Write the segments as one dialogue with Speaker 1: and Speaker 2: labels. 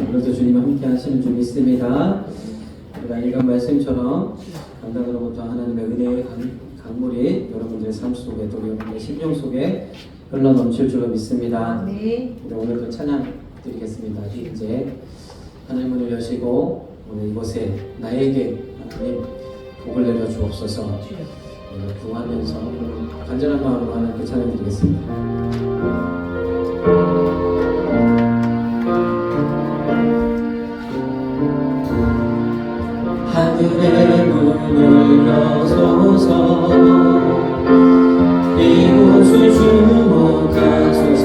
Speaker 1: 오늘도 주님 함께 하시는 줄 믿습니다. 우리가 읽은 말씀처럼 감당으로부터 하나님의 은혜의 강물이 여러분들의 삶 속에 또 여러분의 심령 속에 흘러 넘칠 줄로 믿습니다.
Speaker 2: 네.
Speaker 1: 우리 오늘도 찬양 드리겠습니다. 이제 하나님 문을 여시고 오늘 이곳에 나에게 하나님 복을 내려 주옵소서. 구하면서 간절한 마음으로 하나님께 찬양 드리겠습니다. 하늘의 문을 여소서 이곳을 주목하소서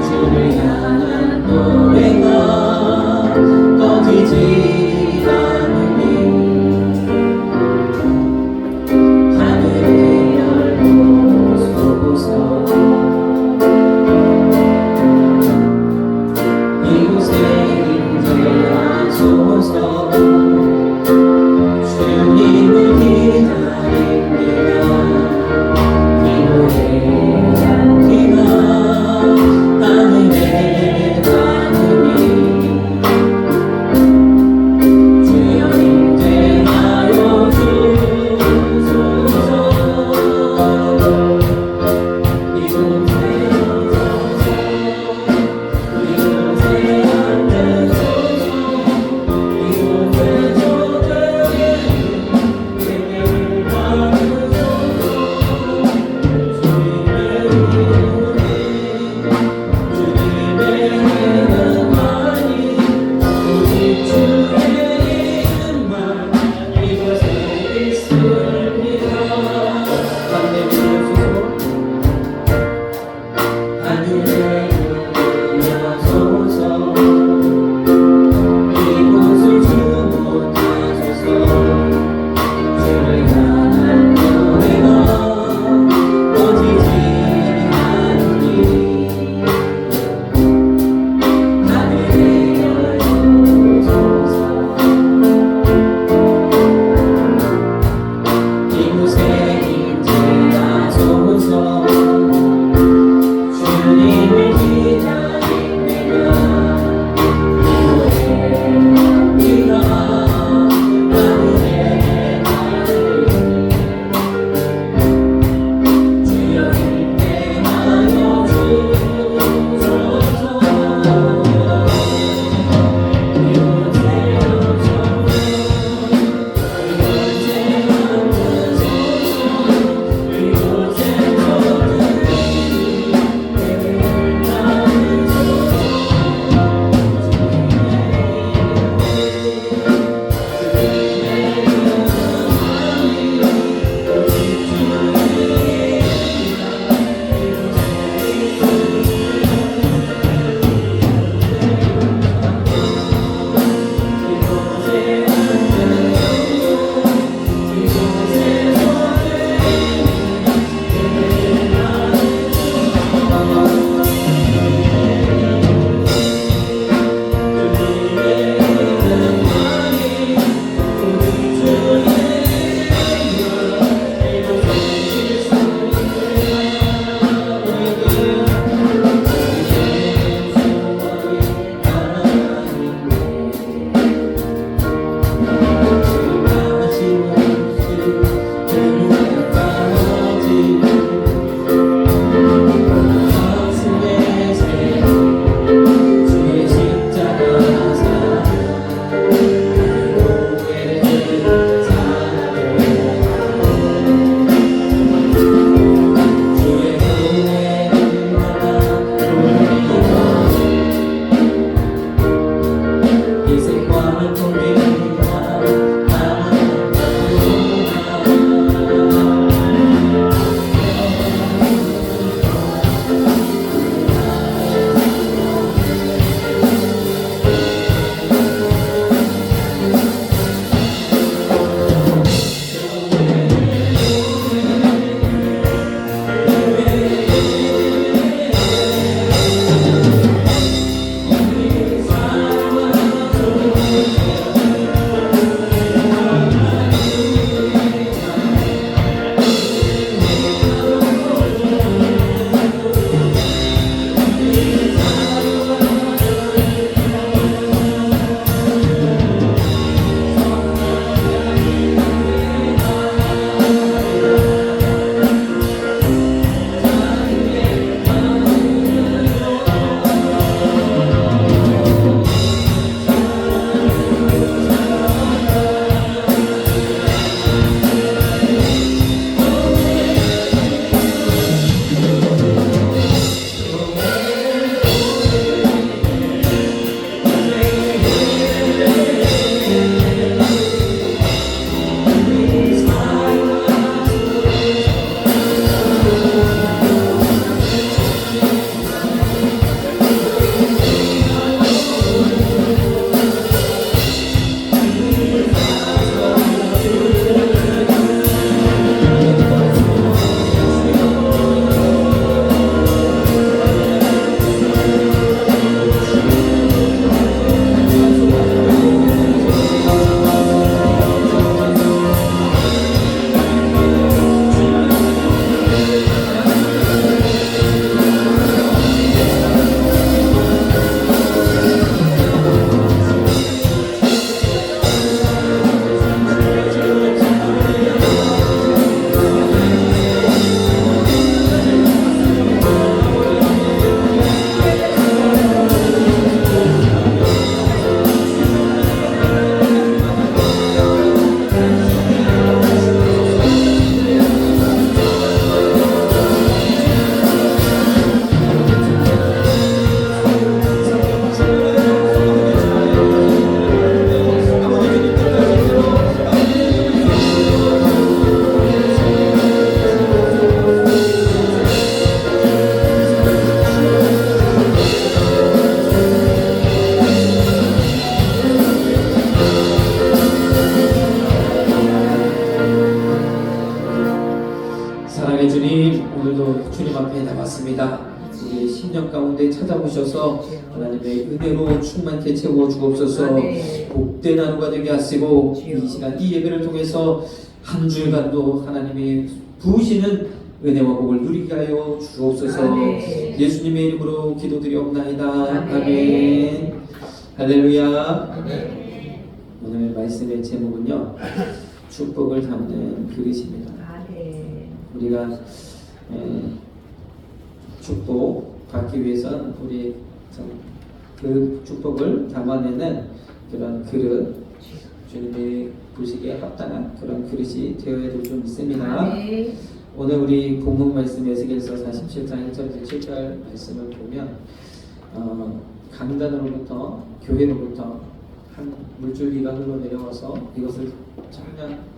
Speaker 1: 주를 향한 노래가 꺼지지 않으니 하늘을 열고 쏘소서 믿습니다. 우리 심령 가운데 찾아오셔서 하나님의 은혜로 충만케 채워 주옵소서. 복된 하루가 되게 하시고 이 시간 이 예배를 통해서 한 주간도 하나님이 부으시는 은혜와 복을 누리게 하여 주옵소서. 예수님의 이름으로 기도드리옵나이다. 아멘. 할렐루야. 오늘 말씀의 제목은요, 축복을 담는 그릇입니다. 우리가 축복 받기 위해서는 우리 그 축복을 담아내는 그런 그릇, 주님이 보시기에 합당한 그런 그릇이 되어야 될 줄 믿습니다. 오늘 우리 본문 말씀 에스겔서 47장 1절에서 7절 말씀을 보면 강단으로부터 교회로부터 한 물줄기가 흘러내려와서 이것을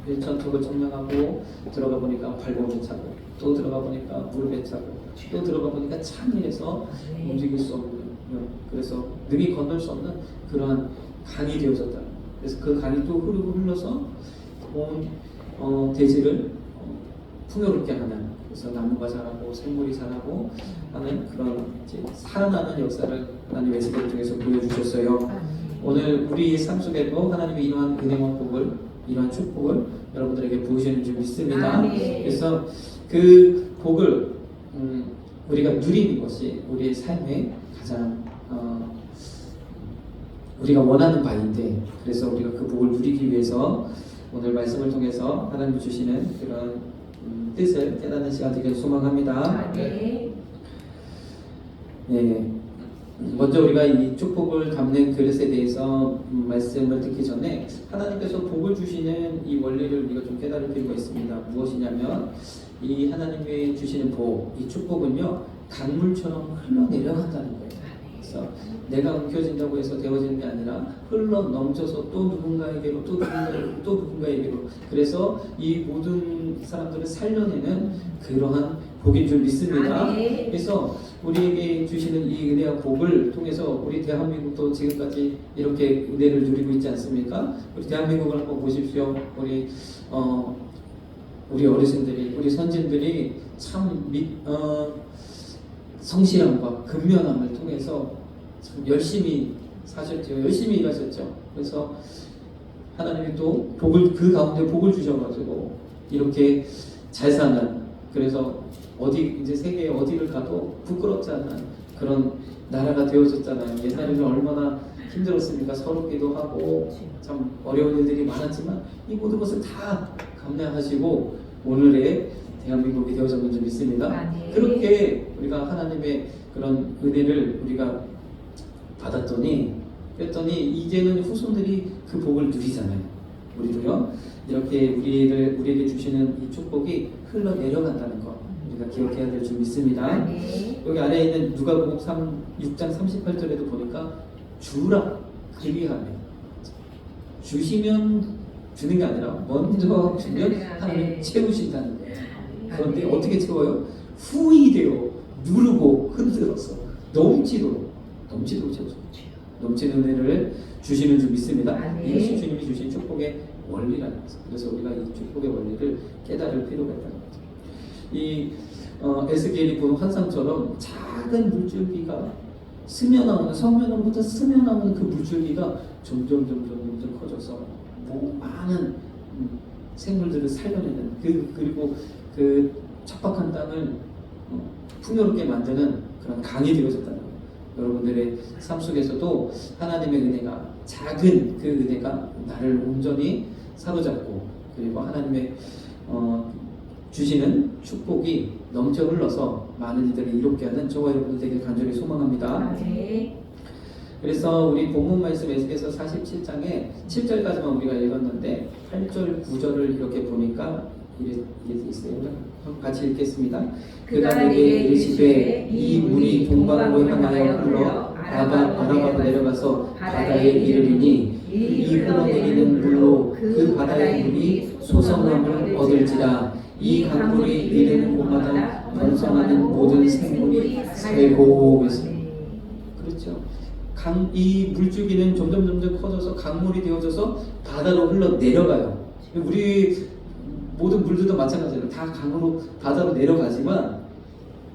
Speaker 1: 일천척을 청량하고 들어가 보니까 발목이 차고 또 들어가 보니까 무릎에 차고 또 들어가 보니까 찬이에서 움직일 수 없는, 그래서 능히 건널 수 없는 그러한 강이 되어졌다. 그래서 그 강이 또 흐르고 흘러서 온 대지를 풍요롭게 하는, 그래서 나무가 자라고 생물이 자라고 하는 그런 이제 살아나는 역사를 하나님 에스겔을 통해서 보여주셨어요. 오늘 우리 삶 속에도 하나님의 이러한 은혜와 복을, 이러한 축복을 여러분들에게 부으시는 줄 믿습니다. 그래서 그 복을 우리가 누리는 것이 우리의 삶의 가장 우리가 원하는 바인데, 그래서 우리가 그 복을 누리기 위해서 오늘 말씀을 통해서 하나님 주시는 그런 뜻을 깨닫는 시간 되길 소망합니다. 네. 먼저 우리가 이 축복을 담는 그릇에 대해서 말씀을 듣기 전에 하나님께서 복을 주시는 이 원리를 우리가 좀 깨달을 필요가 있습니다. 무엇이냐면 이 하나님이 주시는 복, 이 축복은요, 강물처럼 흘러내려간다는 거예요. 그래서 내가 움켜진다고 해서 되어지는 게 아니라 흘러 넘쳐서 또 누군가에게로 또 누군가에게로 또 누군가에게로, 그래서 이 모든 사람들을 살려내는 그러한 복인 줄 믿습니다. 그래서 우리에게 주시는 이 은혜와 복을 통해서 우리 대한민국도 지금까지 이렇게 은혜를 누리고 있지 않습니까? 우리 대한민국을 한번 보십시오. 우리 어르신들이, 우리 선진들이 참 성실함과 근면함을 통해서 참 열심히 사셨죠. 열심히 일하셨죠. 그래서 하나님이 또 복을, 그 가운데 복을 주셔가지고 이렇게 잘 사는, 그래서 이제 세계 어디를 가도 부끄럽지 않은 그런 나라가 되어졌잖아요. 옛날에는 얼마나 힘들었습니까? 서럽기도 하고 참 어려운 일들이 많았지만 이 모든 것을 다 감내하시고 오늘의 대한민국이 되어졌는 줄 믿습니다. 그렇게 우리가 하나님의 그런 은혜를 우리가 받았더니 이제는 후손들이 그 복을 누리잖아요. 우리도요. 이렇게 우리에게 주시는 이 축복이 흘러내려간다는 것 우리가 기억해야 될 줄 믿습니다. 여기 아래에 있는 누가복음 6장 38절에도 보니까 주라 그리하며, 주시면 주는 게 아니라 먼저 주면 하나님 채우신다는 거예요. 그런데 어떻게 채워요? 후히 되어 누르고 흔들어서 넘치도록 채워서 넘치는 은혜를 주시는 줄 믿습니다. 이것이 주님이 주신 축복의 원리라는 거죠. 그래서 우리가 이 축복의 원리를 깨달을 필요가 있다는 거죠. 이 에스겔이 본 환상처럼 작은 물줄기가 스며나오는, 성면으로부터 스며나오는 그 물줄기가 점점 커져서 많은 생물들을 살려내는 그리고 그 척박한 땅을 풍요롭게 만드는 그런 강이 되어졌다는 거예요. 여러분들의 삶 속에서도 하나님의 은혜가, 작은 그 은혜가 나를 온전히 사로잡고, 그리고 하나님의 주시는 축복이 넘쳐 흘러서 많은 이들을 이롭게 하는 저와 여러분들 되게 간절히 소망합니다. 그래서 우리 본문 말씀 에스겔서 47장에 7절까지만 우리가 읽었는데 8절, 9절을 이렇게 보니까 이게 있어요. 같이 읽겠습니다. 그가 내게 이르시되 이 물이 동방으로 향하여 흘러 아라바로 내려가서 바다에 이르리니 이 흘러내리는 물로 그 바다의 물이 소성함을 얻을지라. 이 강물이 이르는 곳마다 번성하는 모든 생물이 살고 있습니다. 그렇죠. 이 물줄기는 점점 커져서 강물이 되어져서 바다로 흘러 내려가요. 우리 모든 물들도 마찬가지예요. 다 강으로 바다로 내려가지만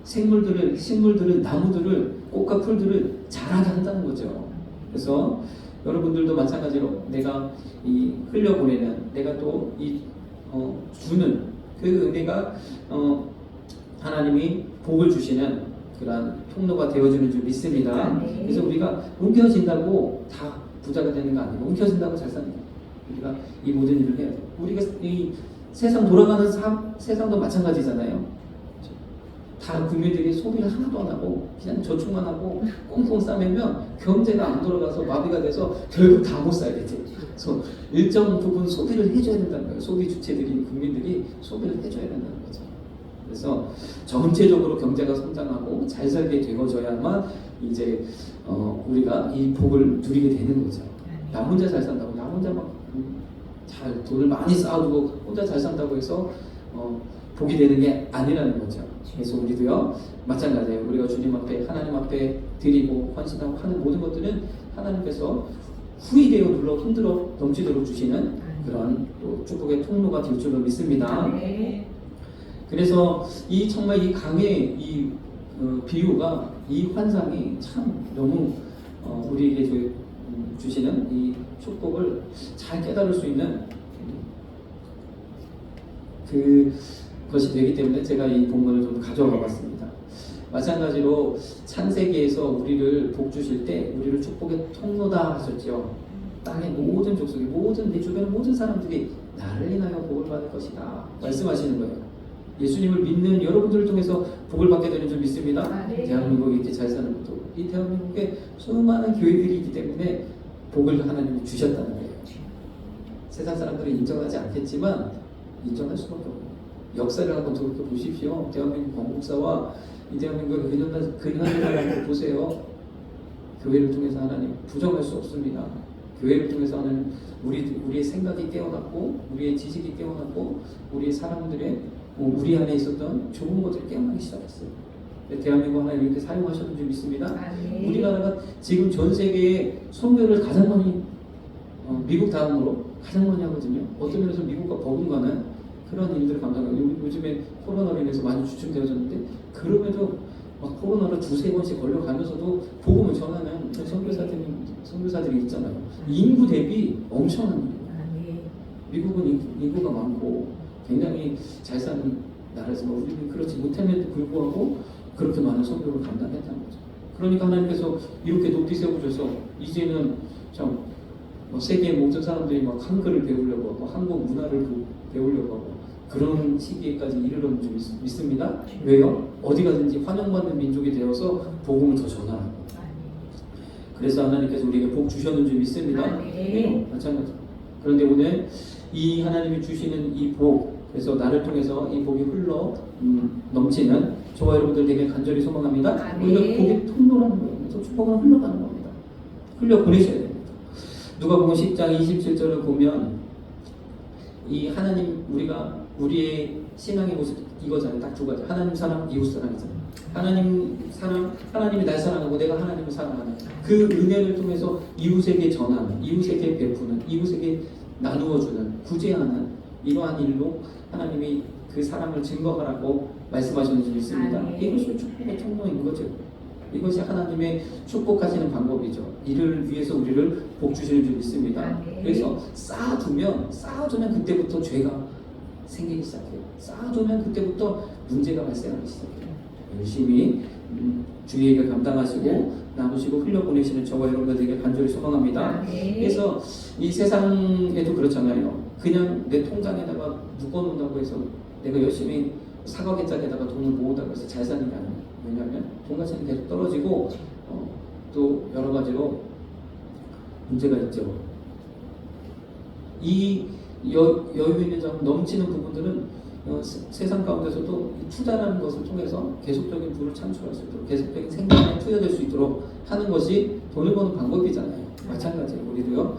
Speaker 1: 식물들을, 나무들을, 꽃과 풀들을 자라게 한다는 거죠. 그래서 여러분들도 마찬가지로 내가 이 흘려보내는, 내가 또 이 주는 그 은혜가 하나님이 복을 주시는 그런 통로가 되어주는 줄 믿습니다. 그래서 우리가 움켜진다고 다 부자가 되는 거 아니고, 움켜진다고 잘 사는 거예요. 우리가 이 모든 일을 해야 돼요. 우리가 이 세상 돌아가는 세상도 마찬가지잖아요. 다 국민들이 소비를 하나도 안 하고 그냥 저축만 하고 꽁꽁 싸매면 경제가 안 돌아가서 마비가 돼서 결국 다 못 살겠지. 그래서 일정 부분 소비를 해줘야 된다는 거예요. 소비 주체들이, 국민들이 소비를 해줘야 된다는 거죠. 그래서 전체적으로 경제가 성장하고 잘 살게 되어져야만 이제 우리가 이 복을 누리게 되는 거죠. 나 혼자 잘 산다고, 나 혼자 막 잘 돈을 많이 쌓아두고 혼자 잘 산다고 해서 복이 되는 게 아니라는 거죠. 그래서 우리도요 마찬가지예요. 우리가 주님 앞에, 하나님 앞에 드리고 헌신하고 하는 모든 것들은 하나님께서 후히 되어 눌러 흔들어 넘치도록 주시는 그런 또 축복의 통로가 될 줄로 믿습니다. 그래서 이 정말 이 강의 이 비유가, 이 환상이 참 너무 우리에게 주시는 이 축복을 잘 깨달을 수 있는 그것이 되기 때문에 제가 이 본문을 좀 가져와 봤습니다. 마찬가지로 창세기에서 우리를 복 주실 때 우리를 축복의 통로다 하셨죠. 땅의 모든 족속이, 내 주변의 모든 사람들이 나를 인하여 복을 받을 것이다 말씀하시는 거예요. 예수님을 믿는 여러분들을 통해서 복을 받게 되는 줄 믿습니다. 대한민국이 이렇게 잘 사는 것도 이 대한민국에 수많은 교회들이 있기 때문에 복을 하나님이 주셨다는 거예요. 세상 사람들은 인정하지 않겠지만 인정할 수밖에 없어요. 역사를 한번 돌이켜 보십시오. 대한민국 건국사와 이 대한민국의 근현대사를 보세요. 교회를 통해서 하나님 부정할 수 없습니다. 교회를 통해서 하나님 우리의 생각이 깨어났고, 우리의 지식이 깨어났고, 우리의 사람들의 우리 안에 있었던 좋은 것들이 깨어나기 시작했어요. 대한민국 하나님 이렇게 사용하셨는 줄 믿습니다. 우리나라가 지금 전 세계에 선교를 가장 많이 미국 다음으로 가장 많이 하거든요. 어떤 면에서 미국과 버금가는 그런 일들을 감당하고, 요즘에 코로나로 인해서 많이 주춤되어졌는데 그럼에도 막 코로나로 두세 번씩 걸려가면서도 복음을 전하는 선교사들이 있잖아요. 인구 대비 엄청난 일이에요. 미국은 인구가 많고 굉장히 잘 사는 나라지만 우리는 그렇지 못함에도 불구하고 그렇게 많은 선교를 감당했다는 거죠. 그러니까 하나님께서 이렇게 높이 세워주셔서 이제는 참 세계의 모든 사람들이 막 한글을 배우려고 하고 한국 문화를 배우려고 하고 그런 시기에까지 이르는 줄 믿습니다. 왜요? 어디 가든지 환영받는 민족이 되어서 복음을 더 전하라고. 그래서 하나님께서 우리에게 복 주셨는 줄 믿습니다. 네, 마찬가지. 그런데 오늘 이 하나님이 주시는 이 복, 그래서 나를 통해서 이 복이 흘러 넘치는 저와 여러분들 되게 간절히 소망합니다. 우리가 복의 통로라는 거예요. 그래서 축복은 흘러가는 겁니다. 흘려 보내셔야 됩니다. 누가복음 10장 27절을 보면 이 하나님, 우리의 신앙의 모습 이거잖아요. 딱 두 가지. 하나님 사랑, 이웃 사랑이잖아요. 하나님 사랑, 하나님이 날 사랑하고 내가 하나님을 사랑하는 그 은혜를 통해서 이웃에게 전하는, 이웃에게 베푸는, 이웃에게 나누어주는, 구제하는 이러한 일로 하나님이 그 사랑을 증거하라고 말씀하시는 줄 믿습니다. 이것이 축복의 통로인 거죠. 이것이 하나님의 축복하시는 방법이죠. 이를 위해서 우리를 복 주시는 줄 믿습니다. 그래서 쌓아두면 그때부터 죄가 생기기 시작해요. 쌓아두면 그때부터 문제가 발생하기 시작해요. 열심히 주의에게 감당하시고 나누시고 흘려보내시는 저와 여러분들에게 간절히 소망합니다. 그래서 이 세상에도 그렇잖아요. 그냥 내 통장에다가 묶어놓는다고 해서 내가 열심히 사과개짝에다가 돈을 모으다고 해서 잘 사는 게 아니에요. 왜냐하면 돈 가치는 계속 떨어지고 또 여러 가지로 문제가 있죠. 이 여유 있는 점, 넘치는 부분들은 세상 가운데서도 투자라는 것을 통해서 계속적인 부를 창출할 수 있도록, 계속적인 생산에 투여될 수 있도록 하는 것이 돈을 버는 방법이잖아요. 마찬가지로 우리도요.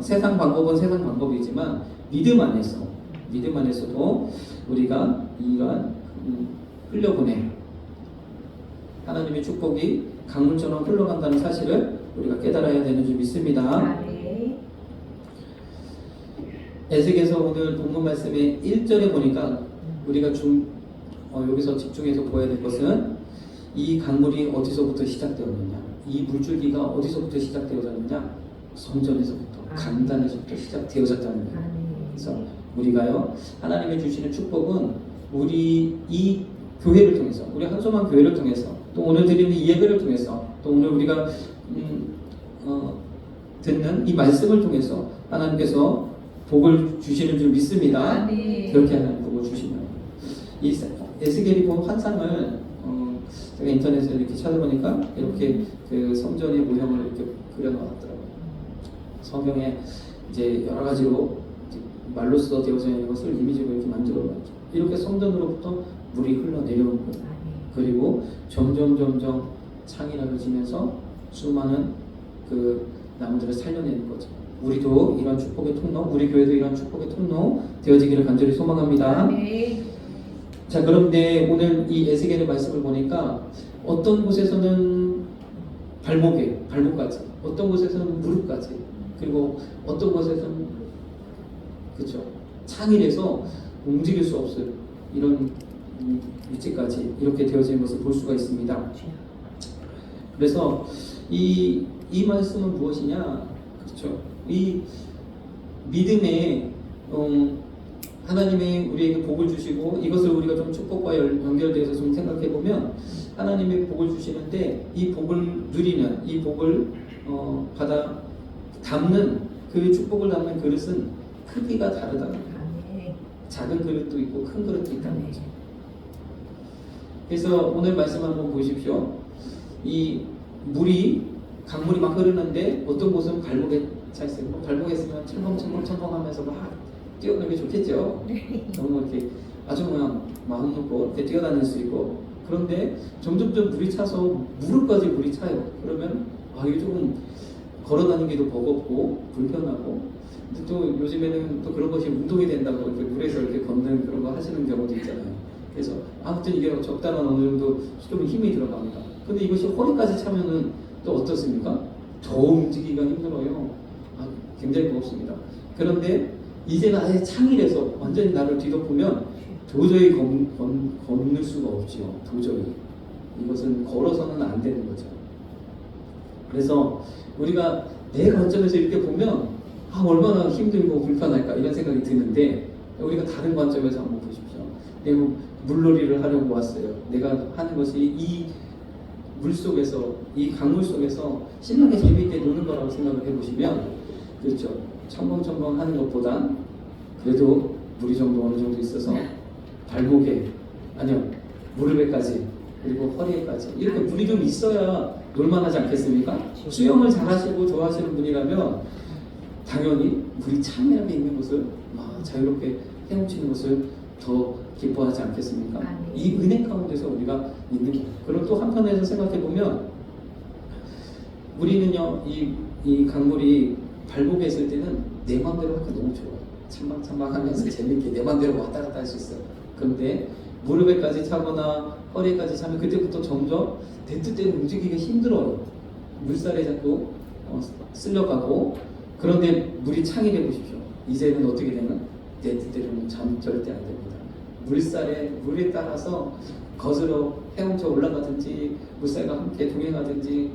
Speaker 1: 세상 방법은 세상 방법이지만 믿음 안에서도 우리가 이러한 흘려보내 하나님의 축복이 강물처럼 흘러간다는 사실을 우리가 깨달아야 되는 줄 믿습니다. 에스겔서 오늘 본문 말씀의 1절에 보니까 우리가 여기서 집중해서 보아야 될 것은 이 강물이 어디서부터 시작되었느냐? 이 물줄기가 어디서부터 시작되어졌느냐? 성전에서부터, 강단에서부터 시작되어졌다는 거예요. 그래서 우리가요, 하나님이 주시는 축복은 우리 이 교회를 통해서, 우리 한소만 교회를 통해서, 또 오늘 드리는 이 예배를 통해서, 또 오늘 우리가 듣는 이 말씀을 통해서 하나님께서 복을 주시는 줄 믿습니다. 그렇게 하나님 복을 주시면 이 에스겔이 본 환상을 제가 인터넷에 이렇게 찾아보니까 이렇게 그 성전의 모형을 이렇게 그려놓았더라고요. 성경에 이제 여러 가지로 말로써 되어져 있는 것을 이미지로 이렇게 만들어놨죠. 이렇게 성전으로부터 물이 흘러내려오는 거예요. 그리고 점점 창이라고 지면서 수많은 그 나무들을 살려내는 거죠. 우리도 이런 축복의 통로, 우리 교회도 이런 축복의 통로 되어지기를 간절히 소망합니다. 자, 그런데 오늘 이 에스겔의 말씀을 보니까 어떤 곳에서는 발목까지, 어떤 곳에서는 무릎까지, 그리고 어떤 곳에서는 그렇죠, 창이라서 움직일 수 없어요. 이런 위치까지 이렇게 되어진 것을 볼 수가 있습니다. 그래서 이 말씀은 무엇이냐? 그렇죠. 이 믿음에 하나님이 우리에게 복을 주시고 이것을 우리가 좀 축복과 연결되어서 좀 생각해 보면 하나님이 복을 주시는데 이 복을 누리는, 이 복을 받아 담는, 그 축복을 담는 그릇은 크기가 다르다는 거예요. 작은 그릇도 있고 큰 그릇도 있다는 거죠. 그래서 오늘 말씀 한번 보십시오. 이 강물이 막 흐르는데 어떤 곳은 발목에 차 있어요. 발목에 있으면 첨벙첨벙하면서 막 뛰어놀기 좋겠죠. 너무 이렇게 아주 마음 놓고 이렇게 뛰어다닐 수 있고, 그런데 점점점 물이 차서 무릎까지 물이 차요. 그러면 이게 조금 걸어다니기도 버겁고 불편하고, 근데 또 요즘에는 또 그런 것이 운동이 된다고 이렇게 물에서 이렇게 걷는 그런 거 하시는 경우도 있잖아요. 그래서 아무튼 이게 적당한 어느 정도 좀 힘이 들어갑니다. 근데 이것이 허리까지 차면은 또 어떻습니까? 더 움직이기가 힘들어요. 굉장히 무겁습니다. 그런데 이제는 아예 창이라서 완전히 나를 뒤덮으면 도저히 걷는 수가 없죠. 도저히. 이것은 걸어서는 안 되는 거죠. 그래서 우리가 내 관점에서 이렇게 보면 얼마나 힘들고 불편할까 이런 생각이 드는데, 우리가 다른 관점에서 한번 보십시오. 내가 물놀이를 하려고 왔어요. 내가 하는 것이 이 물속에서, 이 강물 속에서 신나게 재미있게 노는 거라고 생각을 해보시면, 그렇죠, 첨벙첨벙 하는 것보단 그래도 물이 정도 어느 정도 있어서 발목에, 아니요, 무릎에까지, 그리고 허리에까지 이렇게 물이 좀 있어야 놀만하지 않겠습니까? 수영을 잘하시고 좋아하시는 분이라면 당연히 물이 찬밀하게 있는 곳을 자유롭게 헤엄치는 것을 더 기뻐하지 않겠습니까? 이 은혜 가운데서 우리가 있는 거예요. 그리고 또 한편에서 생각해 보면 우리는요, 이 강물이 발목에 있을 때는 내 마음대로 하기 너무 좋아요. 찬방찬방하면서 재밌게 내 마음대로 왔다 갔다 할 수 있어요. 그런데 무릎에까지 차거나 허리에까지 차면 그때부터 점점 내 뜻대로 움직이기 힘들어요. 물살에 자꾸 쓸려가고, 그런데 물이 창이 돼 보십시오. 이제는 어떻게 되면 내 뜻대로는 절대 안 됩니다. 물에 따라서 거스러 헤엄쳐 올라가든지 물살과 함께 동행하든지,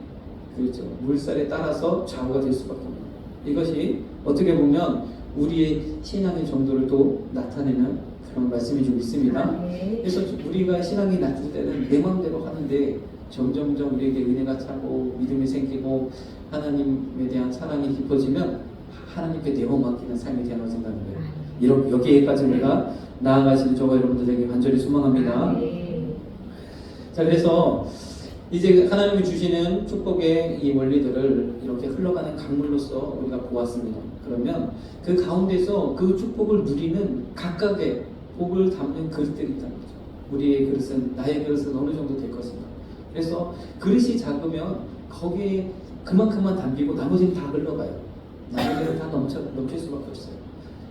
Speaker 1: 그렇죠, 물살에 따라서 좌우가 될 수밖에 없는, 이것이 어떻게 보면 우리의 신앙의 정도를 또 나타내는 그런 말씀이 좀 있습니다. 그래서 우리가 신앙이 낮을 때는 내 마음대로 하는데 점점점 우리에게 은혜가 차고 믿음이 생기고 하나님에 대한 사랑이 깊어지면 하나님께 내 몸 맡기는 삶이 되어진다는 거예요. 여기에까지 우리가 나아가실 저와 여러분들에게 간절히 소망합니다. 자, 그래서 이제 하나님이 주시는 축복의 이 원리들을 이렇게 흘러가는 강물로서 우리가 보았습니다. 그러면 그 가운데서 그 축복을 누리는 각각의 복을 담는 그릇들이 있다는 거죠. 우리의 그릇은, 나의 그릇은 어느 정도 될 것인가. 그래서 그릇이 작으면 거기에 그만큼만 담기고 나머지는 다 흘러가요. 나머지는 다 넘칠 수밖에 없어요.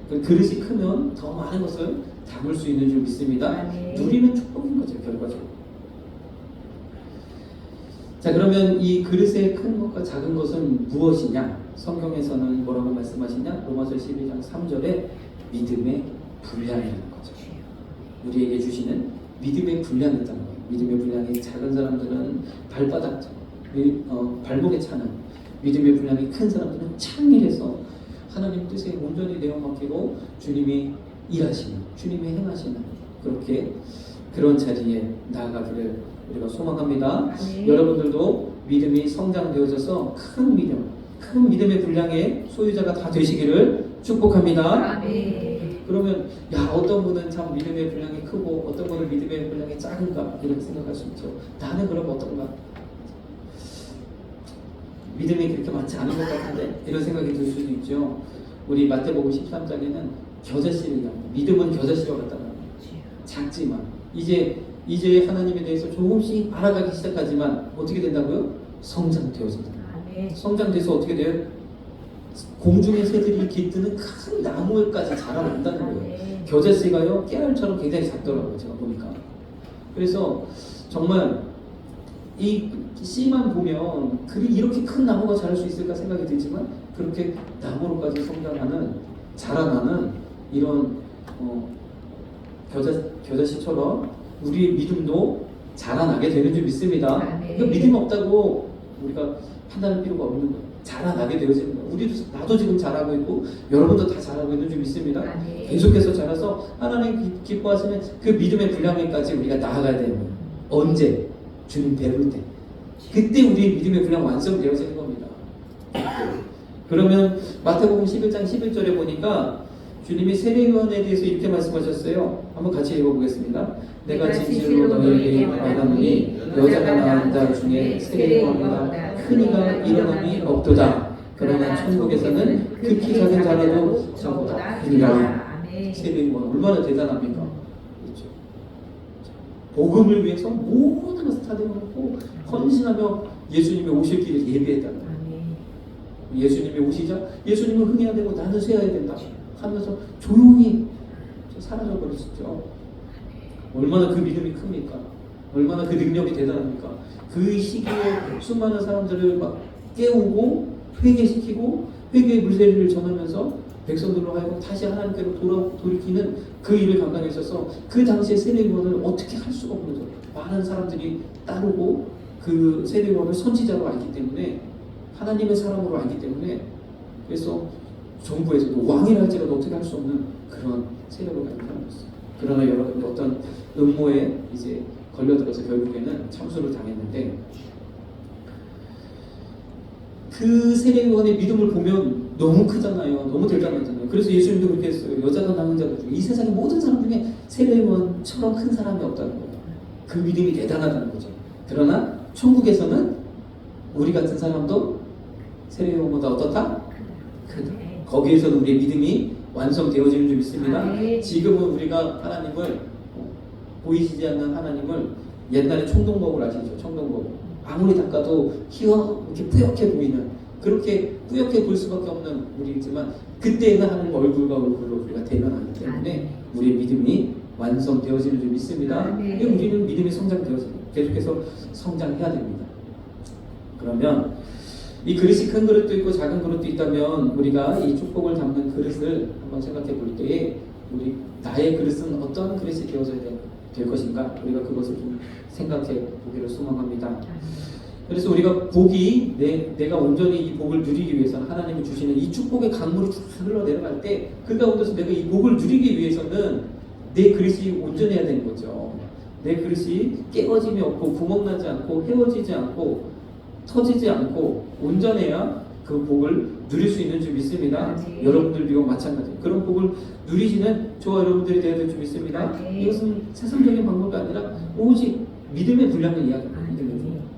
Speaker 1: 그릇이 크면 더 많은 것을 담을 수 있는 줄 믿습니다. 누리는 축복인 거죠, 결과적으로. 자, 그러면 이 그릇의 큰 것과 작은 것은 무엇이냐? 성경에서는 뭐라고 말씀하시냐? 로마서 12장 3절에 믿음의 분량이라는 거죠. 우리에게 주시는 믿음의 분량이 있다는 거예요. 믿음의 분량이 작은 사람들은 발바닥, 발목에 차는, 믿음의 분량이 큰 사람들은 창일해서 하나님 뜻에 온전히 내어 맡기고 주님이 일하시는, 주님이 행하시는 그런 자리에 나아가기를 우리가 소망합니다. 여러분들도 믿음이 성장되어져서 큰 믿음의 분량의 소유자가 다 되시기를 축복합니다. 그러면 어떤 분은 참 믿음의 분량이 크고 어떤 분은 믿음의 분량이 작은가 이렇게 생각할 수 있죠. 나는 그럼 어떤가? 믿음이 그렇게 많지 않은 것 같은데 이런 생각이 들 수도 있죠. 우리 마태복음 13장에는 겨자씨를 얘기합니다. 믿음은 겨자씨와 같다는 거예요. 작지만 이제 하나님에 대해서 조금씩 알아가기 시작하지만 어떻게 된다고요? 성장되어진다. 성장돼서 어떻게 돼요? 공중의 새들이 깃드는 큰 나무까지 자라난다는 거예요. 겨자씨가요 깨알처럼 굉장히 작더라고요. 제가 보니까. 그래서 정말 이 씨만 보면 이렇게 큰 나무가 자랄 수 있을까 생각이 들지만 그렇게 나무로까지 자라나는 이런 겨자씨처럼 우리의 믿음도 자라나게 되는 줄 믿습니다. 그러니까 믿음 없다고 우리가 판단할 필요가 없는 거예요. 자라나게 되어지는 거예요. 나도 지금 잘하고 있고 여러분도 다 잘하고 있는 줄 믿습니다. 계속해서 자라서 하나님 기뻐하시는 그 믿음의 분량에까지 우리가 나아가야 되는 거예요. 언제? 주님 배울 때. 그때 우리의 믿음의 분량 완성되어지는 겁니다. 그러면 마태복음 11장 11절에 보니까 주님이 세례요한에 대해서 이렇게 말씀하셨어요. 한번 같이 읽어보겠습니다. 내가 진실로 너희에게 말하노니 여자가 낳은 자 중에 세례요한보다 큰 이가 일어남이 없도다. 그러나 천국에서는 극히 작은 자라도 저보다 크니라. 세례요한 얼마나 대단합니까? 그렇죠. 복음을 위해서 모든 것을 다 내어놓고 헌신하며 예수님이 오실 길을 예비했다는 거예요. 예수님이 오시자 예수님은 흥해야 되고 나는 쇠야 된다 하면서 조용히 사라져 버리셨죠. 얼마나 그 믿음이 큽니까? 얼마나 그 능력이 대단합니까? 그 시기에 수많은 사람들을 막 깨우고 회개시키고 회개의 물세례를 전하면서 백성들로 하여금 다시 하나님께로 돌이키는 그 일을 감당했어서 그 당시에 세례요한을 어떻게 할 수가 없는 거예요. 많은 사람들이 따르고 그 세례요한을 선지자로 알기 때문에 하나님의 사람으로 알기 때문에 그래서 정부에서도 왕이라 할지라도 어떻게 할 수 없는 그런 세력을 가진 사람이었어요. 그러나 여러분들 어떤 음모에 이제 걸려들어서 결국에는 참수를 당했는데 그 세례요한의 믿음을 보면 너무 크잖아요. 너무 대단하잖아요. 그래서 예수님도 그렇게 했어요. 여자가 낳은 자들 중에 이 세상의 모든 사람 중에 세례요한처럼 큰 사람이 없다는 거예요. 그 믿음이 대단하다는 거죠. 그러나 천국에서는 우리 같은 사람도 세례요한보다 어떻다? 크다. 거기에서는 우리의 믿음이 완성되어지는 줄 믿습니다. 지금은 우리가 하나님을 보이시지 않는 하나님을 옛날에 청동법을 아시죠? 청동법. 아무리 닦아도 이렇게 뿌옇게 보이는 그렇게 뿌옇게 보일 수밖에 없는 우리이지만 그때는 하나님 얼굴과 얼굴로 우리가 대면하기 때문에 우리의 믿음이 완성되어지는 줄 믿습니다. 우리는 믿음이 성장되어집니다. 계속해서 성장해야 됩니다. 그러면 이 그릇이 큰 그릇도 있고 작은 그릇도 있다면 우리가 이 축복을 담는 그릇을 한번 생각해 볼 때에 나의 그릇은 어떤 그릇이 되어져야 될 것인가 우리가 그것을 좀 생각해 보기를 소망합니다. 그래서 우리가 내가 온전히 이 복을 누리기 위해서는 하나님이 주시는 이 축복의 강물이 쭉 흘러내려갈 때 그 가운데서 내가 이 복을 누리기 위해서는 내 그릇이 온전해야 되는 거죠. 내 그릇이 깨어짐이 없고 구멍나지 않고 헤어지지 않고 터지지 않고 온전해야 그 복을 누릴 수 있는 줄 믿습니다. 여러분들도 마찬가지예요. 그런 복을 누리시는 저와 여러분들이 되어야 될 줄 믿습니다. 이것은 세상적인 방법이 아니라 오직 믿음의 분량을 이야기합니다.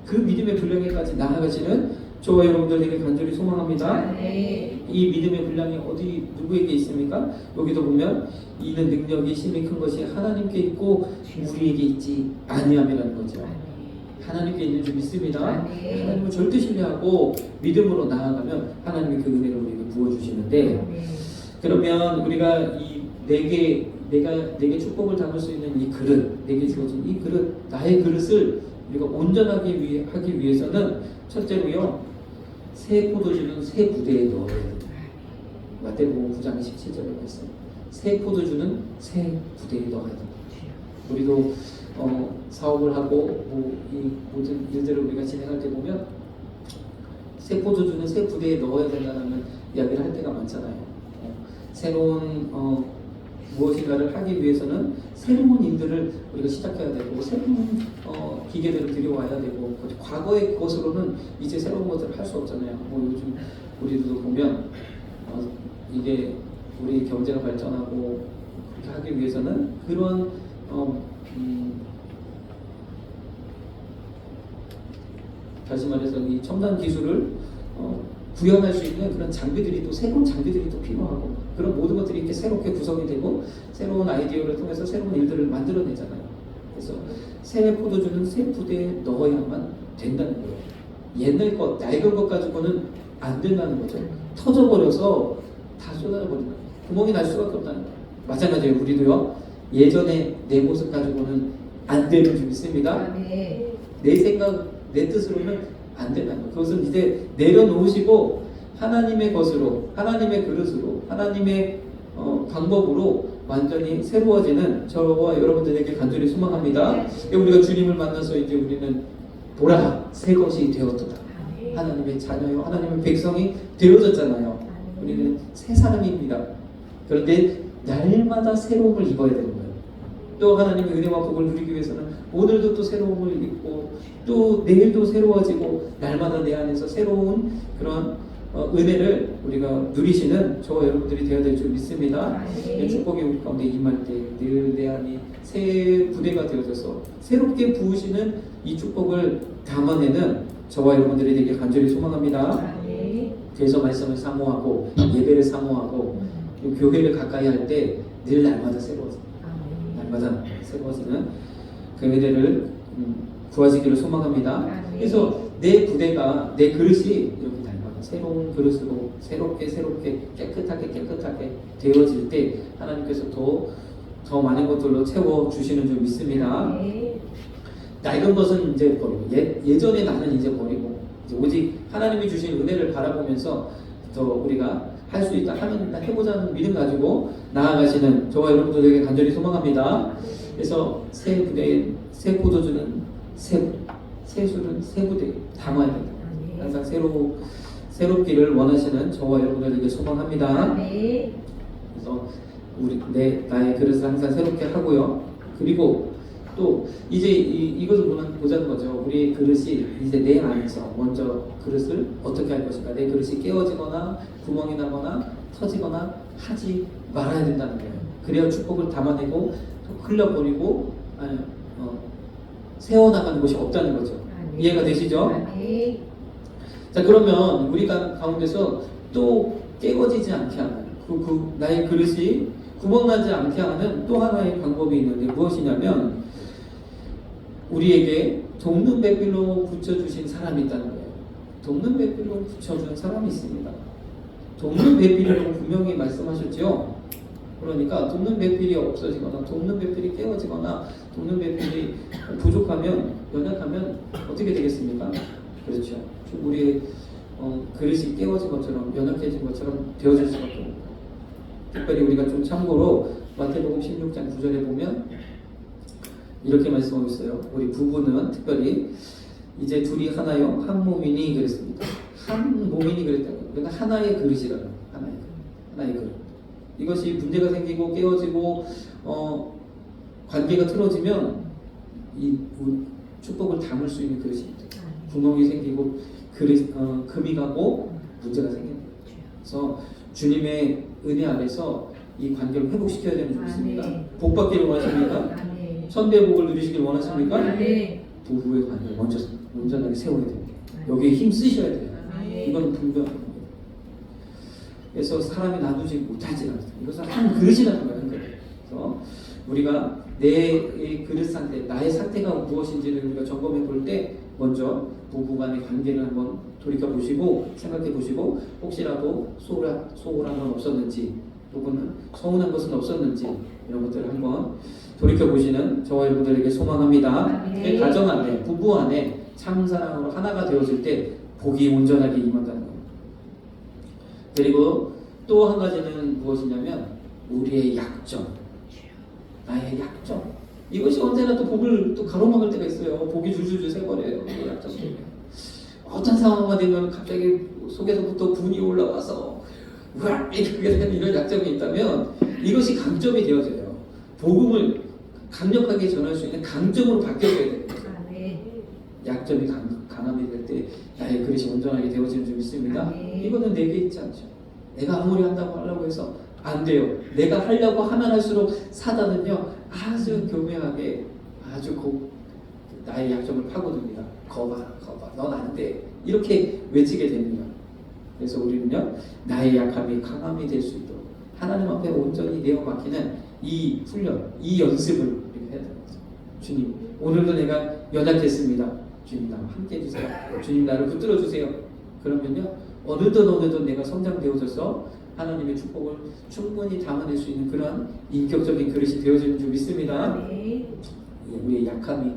Speaker 1: 그 믿음의 분량에까지 나아가시는 저와 여러분들에게 간절히 소망합니다. 이 믿음의 분량이 누구에게 있습니까? 여기도 보면 이는 능력이 힘이 큰 것이 하나님께 있고 우리에게 있지 아니함이라는 거죠. 하나님께 있는 줄 믿습니다. 하나님을 절대 신뢰하고 믿음으로 나아가면 하나님이 그 은혜를 우리에게 부어주시는데 그러면 우리가 내게 축복을 담을 수 있는 이 그릇, 내게 주어진 이 그릇, 나의 그릇을 우리가 온전하게 하기 위해서는 첫째로요, 새 포도주는 새 부대에 넣어야 됩니다. 마태복음 9장 17절에 말씀. 새 포도주는 새 부대에 넣어야 됩니다. 우리도 사업을 하고 이 모든 일들을 우리가 진행할 때 보면 새 포도주는 새 부대에 넣어야 된다는 이야기를 할 때가 많잖아요. 새로운 무엇인가를 하기 위해서는 새로운 일들을 우리가 시작해야 되고 새로운 기계들을 들여와야 되고 과거의 것으로는 이제 새로운 것들을 할 수 없잖아요. 요즘 우리도 보면 이게 우리 경제가 발전하고 그렇게 하기 위해서는 그런 다시 말해서 이 첨단 기술을 구현할 수 있는 그런 장비들이 또 새로운 장비들이 또 필요하고 그런 모든 것들이 이렇게 새롭게 구성이 되고 새로운 아이디어를 통해서 새로운 일들을 만들어내잖아요. 그래서 새 포도주는 새 부대에 넣어야만 된다는 거예요. 옛날 것, 낡은 것 가지고는 안 된다는 거죠. 터져버려서 다 쏟아져버린다. 구멍이 날 수밖에 없다는 거예요. 마찬가지예요. 우리도요. 예전에 내 모습 가지고는 안 되는 줄 믿습니다. 내 생각, 내 뜻으로는 안 된다는 거예요. 그것은 이제 내려놓으시고 하나님의 것으로, 하나님의 그릇으로, 하나님의 방법으로 완전히 새로워지는 저와 여러분들에게 간절히 소망합니다. 우리가 주님을 만나서 이제 우리는 보라 새 것이 되었도다. 하나님의 자녀요, 하나님의 백성이 되어졌잖아요. 우리는 새 사람입니다. 그런데 날마다 새로움을 입어야 되는 거예요. 또 하나님의 은혜와 복을 누리기 위해서는 오늘도 또 새로움을 입고 또 내일도 새로워지고 날마다 내 안에서 새로운 그런 은혜를 우리가 누리시는 저와 여러분들이 되어야 될 줄 믿습니다. 축복이 우리 가운데 임할 때 늘 내 안이 새 부대가 되어져서 새롭게 부으시는 이 축복을 담아내는 저와 여러분들이 되길 간절히 소망합니다. 그래서 말씀을 사모하고 예배를 사모하고 교회를 가까이 할 때 늘 날마다 새로워져. 날마다 새로워지는 그 은혜를 구하시기를 소망합니다. 그래서 내 부대가, 내 그릇이 이렇게 날마다 새로운 그릇으로 새롭게 깨끗하게 되어질 때 하나님께서 더 많은 것들로 채워주시는 줄 믿습니다. 낡은 것은 이제 버리고 예전의 나는 이제 버리고 이제 오직 하나님이 주신 은혜를 바라보면서 더 우리가 할 수 있다 하면 해보자는 믿음 가지고 나아가시는 저와 여러분들에게 간절히 소망합니다. 그래서 새 부대에 새 포도주는 새 술은 새 부대에 담아야 된다. 항상 새롭기를 원하시는 저와 여러분들에게 소망합니다. 그래서 나의 그릇을 항상 새롭게 하고요. 그리고 또 이제 이것을 보자는 거죠. 우리의 그릇이 이제 내 안에서 먼저 그릇을 어떻게 할 것인가. 내 그릇이 깨어지거나 구멍이 나거나 터지거나 하지 말아야 된다는 거예요. 그래야 축복을 담아내고 흘려버리고 세워나가는 것이 없다는 거죠. 이해가 되시죠? 자, 그러면 우리가 가운데서 또 깨어지지 않게 하는 나의 그릇이 구멍나지 않게 하는 또 하나의 방법이 있는데 무엇이냐면 우리에게 돕는 배필로 붙여주신 사람이 있다는 거예요. 돕는 배필로 붙여준 사람이 있습니다. 돕는 배필이라고 분명히 말씀하셨죠. 그러니까 돕는 배필이 없어지거나 돕는 배필이 깨어지거나 돕는 배필이 부족하면 연약하면 어떻게 되겠습니까? 그렇죠. 우리의 그릇이 깨어진 것처럼 연약해진 것처럼 되어질 수밖에 없고 특별히 우리가 좀 참고로 마태복음 16장 9절에 보면 이렇게 말씀하고 있어요. 우리 부부는 특별히 이제 둘이 하나요 한 몸이니 그랬습니다. 한 몸이니 그랬다고. 그러니까 하나의 그릇이라는 하나의 그릇. 이것이 문제가 생기고 깨어지고 관계가 틀어지면 이 축복을 담을 수 있는 그릇입니다. 구멍이 생기고 금이 가고 문제가 생깁니다. 그래서 주님의 은혜 아래서 이 관계를 회복시켜야 되는 줄 믿습니다. 복 받기를 원하십니까? 천대의 복을 누리시길 원하십니까? 부부의 관계를 먼저 온전하게 세워야 됩니다. 여기에 힘 쓰셔야 돼요. 이건 분명합니다. 그래서 사람이 나누지 못하지 않습니다. 이것은 한 그릇이라는 거예요. 그래서 우리가 내 그릇 상태, 나의 상태가 무엇인지를 우리가 점검해 볼 때 먼저 부부간의 관계를 한번 돌이켜 보시고 생각해 보시고 혹시라도 소홀한 건 없었는지 또는 서운한 것은 없었는지 이런 것들을 한번 돌이켜 보시는 저와 여러분들에게 소망합니다. 가정 안에 부부 안에 참 사랑으로 하나가 되어질 때 복이 온전하게 임한다는 겁니다. 그리고 또 한 가지는 무엇이냐면 우리의 약점, 나의 약점. 이것이 언제나 또 복을 또 가로막을 때가 있어요. 복이 줄줄줄 새버려요. 이 약점 때문에. 어떤 상황가 되면 갑자기 속에서부터 분이 올라와서 으악 이렇게 되는 이런 약점이 있다면 이것이 강점이 되어져요. 복음을 강력하게 전할 수 있는 강점으로 바뀌어져야 돼요. 약점이 강함이 될 때 나의 그릇이 온전하게 되어지는 줄 믿습니다. 이거는 내게 있지 않죠. 내가 아무리 하려고 해서 안 돼요. 내가 하려고 하면 할수록 사단은요 아주 교묘하게 아주 나의 약점을 파고듭니다. 거봐 넌 안 돼. 이렇게 외치게 됩니다. 그래서 우리는요 나의 약함이 강함이 될 수 있도록 하나님 앞에 온전히 내어 맡기는 이 훈련, 이 연습을 우리가 해야 됩니다. 주님 오늘도 내가 연약했습니다. 주님 나와 함께 해주세요. 주님 나를 붙들어 주세요. 그러면요 어느덧 내가 성장되어져서 하나님의 축복을 충분히 담아낼 수 있는 그런 인격적인 그릇이 되어지는 줄 믿습니다. 우리의 약함이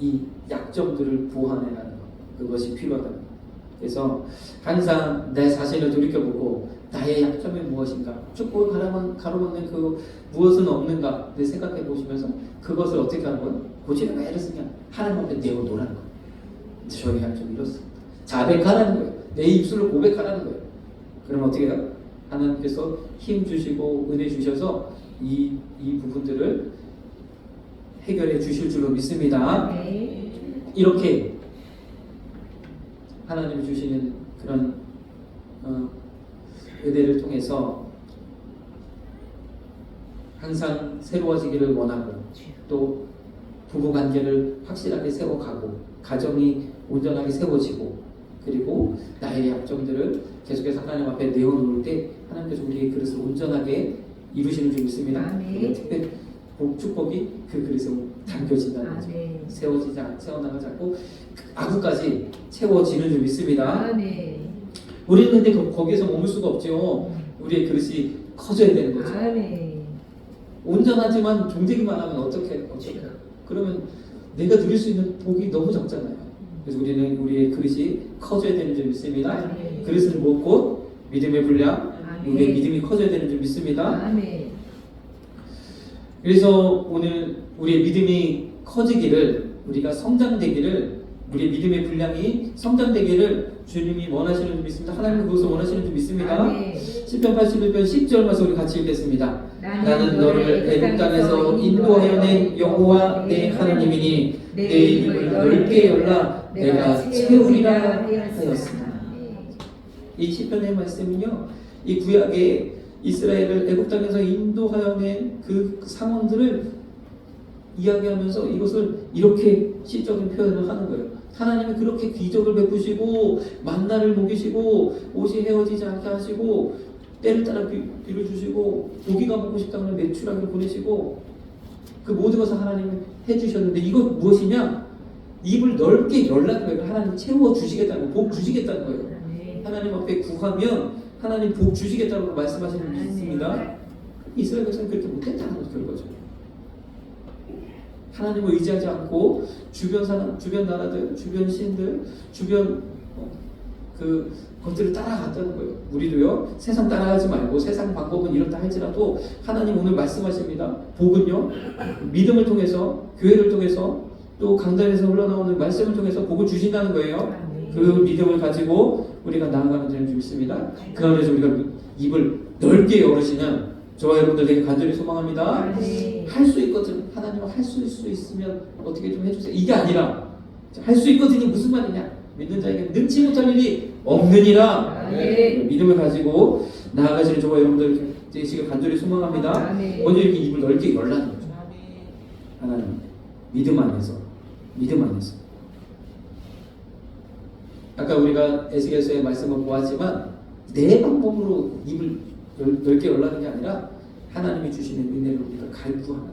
Speaker 1: 이 약점들을 보완해가는 것, 그것이 필요하다. 그래서 항상 내 자신을 돌이켜보고 나의 약점이 무엇인가, 축복을 가로막는 그 무엇은 없는가 생각해 보시면서 그것을 어떻게 하는 건 고치는 거야. 이랬으면 하나님 앞에 내어놓으라는 거예요. 저의 약점이 이렇습니다. 자백하라는 거예요. 내 입술로 고백하라는 거예요. 그럼 어떻게 해요? 하나님께서 힘 주시고 은혜 주셔서 이 부분들을 해결해 주실 줄로 믿습니다. 이렇게 하나님이 주시는 그런 은혜를 통해서 항상 새로워지기를 원하고 또 부부관계를 확실하게 세워가고 가정이 온전하게 세워지고 그리고 나의 약점들을 계속해서 하나님 앞에 내어놓을 때 하나님께서 우리의 그릇을 온전하게 이루시는 줄 믿습니다. 특별히 축복이 그 그릇에 담겨진다는 거죠. 세워나가지 않고 아구까지 채워지는 줄 믿습니다. 우리는 근데 거기에서 머물 수가 없죠. 우리의 그릇이 커져야 되는 거죠. 온전하지만 종되기만 하면 어떻게 그러면 내가 누릴 수 있는 복이 너무 적잖아요. 그래서 우리는 우리의 그릇이 커져야 되는 줄 믿습니다. 그릇은 무엇고 믿음의 분량, 우리의 믿음이 커져야 되는 줄 믿습니다. 그래서 오늘 우리의 믿음이 커지기를, 우리가 성장되기를, 우리의 믿음의 분량이 성장되기를 주님이 원하시는 줄 믿습니다. 하나님은 그것을 원하시는 줄 믿습니다. 시편 81편 10절 말씀 우리 같이 읽겠습니다. 나는 너를 애굽 땅에서 인도하여 낸 여호와 내 하나님이니 내 입을 넓게 열라 내가 채우리라 하였으나. 이 시편의 말씀은요, 이 구약에 이스라엘을 애굽 땅에서 인도하여 낸 그 상황들을 이야기하면서 이것을 이렇게 시적인 표현을 하는 거예요. 하나님이 그렇게 기적을 베푸시고 만나를 먹이시고 옷이 헤어지지 않게 하시고 때를 따라 비를 주시고 고기가 먹고 싶다면 메추라기를 보내시고 그 모든 것을 하나님이 해주셨는데 이것 무엇이냐? 입을 넓게 열라는 거예요. 하나님 채워주시겠다는 거예요. 복 주시겠다는 거예요. 하나님 앞에 구하면 하나님 복 주시겠다고 말씀하시는 게 있습니다. 이스라엘 백성은 그렇게 못했다는 거죠. 하나님을 의지하지 않고 주변 사람, 주변 나라들, 주변 신들, 주변 그 것들을 따라갔다는 거예요. 우리도요 세상 따라가지 말고 세상 방법은 이렇다 할지라도 하나님 오늘 말씀하십니다. 복은요 믿음을 통해서 교회를 통해서 또 강단에서 흘러나오는 말씀을 통해서 복을 주신다는 거예요. 그 믿음을 가지고 우리가 나아가는 줄 믿습니다. 그 안에서 우리가 입을 넓게 열으시는 저와 여러분들에게 간절히 소망합니다. 할 수 있거든. 하나님은 할 수 있으면 어떻게 좀 해주세요. 이게 아니라 할 수 있거든이 무슨 말이냐. 믿는 자에게 능치 못할 일이 없느니라. 믿음을 가지고 나아가시는 저와 여러분들 되시길 간절히 소망합니다. 먼저 이렇게 입을 넓게 열라는 거죠. 하나님 믿음 안에서. 아까 우리가 에스겔서의 말씀을 보았지만 내 방법으로 입을 넓게 열라는 게 아니라 하나님이 주시는 은혜를 우리가 갈구하는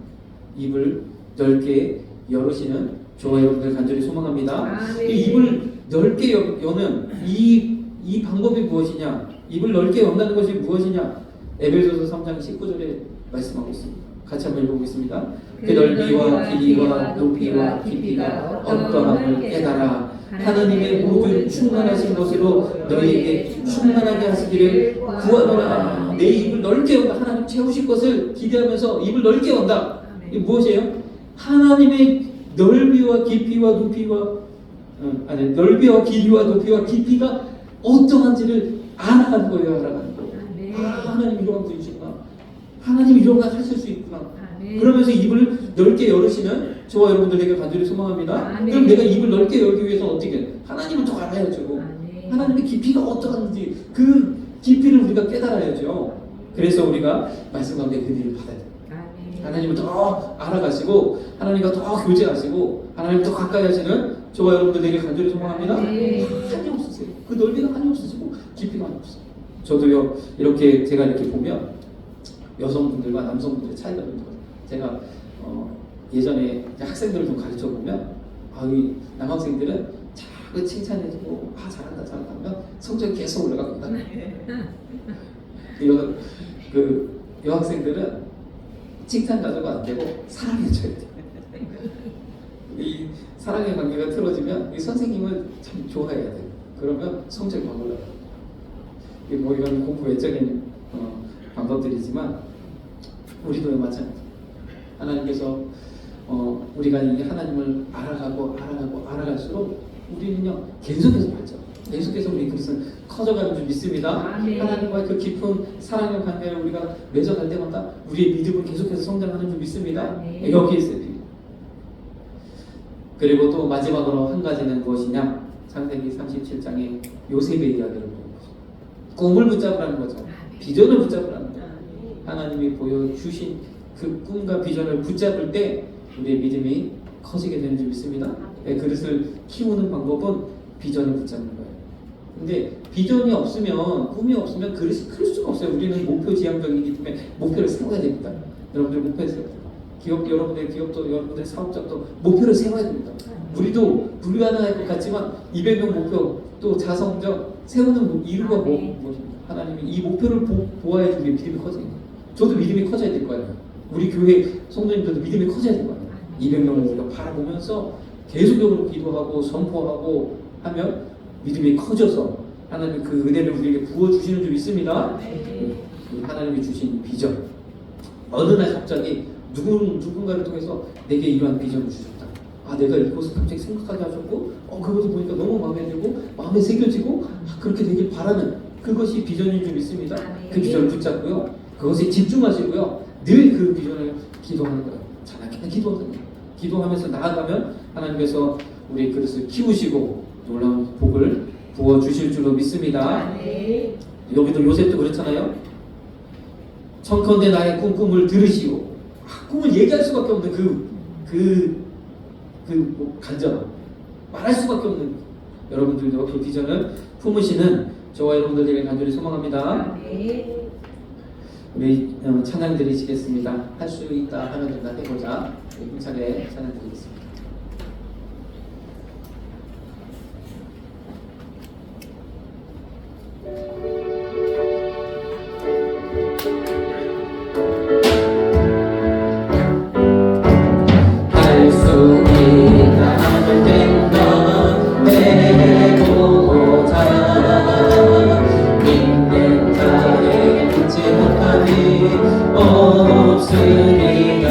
Speaker 1: 입을 넓게 열으시는 저와 여러분들 간절히 소망합니다. 입을 넓게 여는 이 방법이 무엇이냐? 입을 넓게 연다는 것이 무엇이냐? 에베소서 3장 19절에 말씀하고 있습니다. 같이 한번 읽어보겠습니다. 그 넓이와 길이와 높이와 깊이가 어떠함을 깨달아 하나님의 모든 충만하신 것으로 너희에게 충만하게 하시기를 구하노라. 내 입을 넓게 연다. 하나님 채우실 것을 기대하면서 입을 넓게 연다.
Speaker 2: 이 무엇이에요? 하나님의 넓이와 깊이와 높이와 넓이와 길이와 높이와 깊이가 어떠한지를 알아가는 거예요. 알아가는 거예요. 하나님 이런 분이시구나. 하나님 이런 걸 하실 수 있구나. 그러면서 입을 넓게 열으시면 저와 여러분들에게 간절히 소망합니다. 그럼 내가 입을 넓게 열기 위해서는 어떻게 해요? 하나님을 더 알아야죠. 하나님의 깊이가 어떠한지 그 깊이를 우리가 깨달아야죠. 그래서 우리가 말씀 가운데 은혜를 받아야 돼요. 하나님을 더 알아가시고 하나님과 더 교제하시고 하나님을 더 가까이 하시는 저와 여러분들에게 간절히 소망합니다. 한이 없으세요. 그 넓이가 한이 없으시고 깊이가 한이 없어요. 저도요 이렇게 제가 이렇게 보면 여성분들과 남성분들의 차이가 좀 있어요. 제가 예전에 학생들을 좀 가르쳐 보면 이 남학생들은 자꾸 칭찬해주고 잘한다 잘한다 하면 성적이 계속 올라갑니다. 그 여학생들은 칭찬 가지고 안 되고 사랑해줘야 돼. 이 사랑의 관계가 틀어지면 이 선생님을 참 좋아해야 돼. 그러면 성적이 막 올라가. 뭐 이건 공부 외적인 방법들이지만 우리도 마찬가지. 하나님께서 우리가 이 하나님을 알아갈수록 우리는요 계속해서 발전. 계속해서 우리 그릇은 커져가는 줄 믿습니다. 하나님과의 그 깊은 사랑의 관계를 우리가 맺어갈 때마다 우리의 믿음은 계속해서 성장하는 줄 믿습니다. 여기에 있어요. 그리고 또 마지막으로 한 가지는 무엇이냐? 창세기 37장에 요셉의 이야기를 보는 거죠. 꿈을 붙잡으라는 거죠. 비전을 붙잡으라는 거죠. 하나님이 보여주신 그 꿈과 비전을 붙잡을 때 우리의 믿음이 커지게 되는 줄 믿습니다. 그릇을 키우는 방법은 비전을 붙잡는 거예요. 근데 비전이 없으면 꿈이 없으면 그릇이 클 수가 없어요. 우리는 목표 지향적이기 때문에 목표를 세워야 됩니다. 여러분들 목표를 세워야 됩니다. 여러분의 기업도 여러분들의 사업자도 목표를 세워야 됩니다. 우리도 불가능할 것 같지만 200명 목표 또 자성적 세우는 이유가 무엇입니까? 하나님이 이 목표를 보아야지 우리의 믿음이 커져요. 저도 믿음이 커져야 될 거예요. 우리 교회 성도님들도 믿음이 커져야 될 거예요. 200명을 우리가 바라보면서 계속적으로 기도하고 선포하고 하면 믿음이 커져서 하나님이 그 은혜를 우리에게 부어주시는 줄 믿습니다. 하나님이 주신 비전. 어느 날 갑자기 누군가를 통해서 내게 이러한 비전을 주셨다. 내가 이것을 갑자기 생각하게 하셨고 그것을 보니까 너무 마음에 들고 마음에 새겨지고 그렇게 되길 바라는 그것이 비전인 줄 믿습니다. 그 비전을 붙잡고요. 그것에 집중하시고요. 늘 그 비전을 기도하는 거예요. 자나깨나 기도하면서 나아가면 하나님께서 우리 그릇을 키우시고 놀라운 복을 부어주실 줄로 믿습니다. 여기도 요셉도 그렇잖아요. 청컨대 나의 꿈을 들으시고 꿈을 얘기할 수밖에 없는 간절 말할 수밖에 없는 여러분들도 그 비전을 품으시는 저와 여러분들에게 간절히 소망합니다. 우리 찬양 드리시겠습니다. 할 수 있다 하면 된다 해보자. 힘차게 찬양 드리겠습니다.
Speaker 3: 없으리라.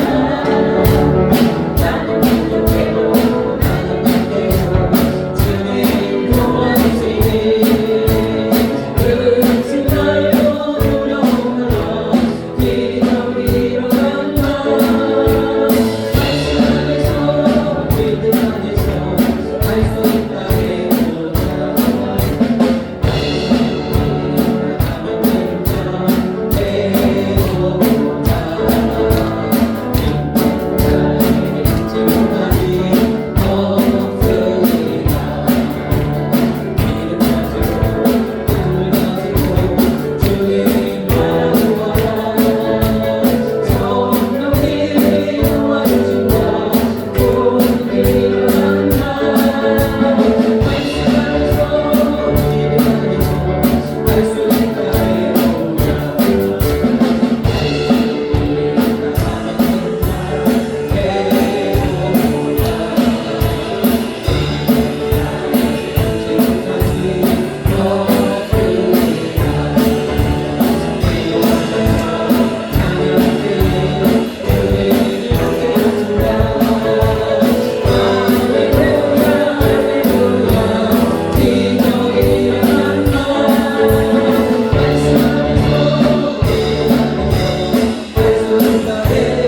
Speaker 1: 나의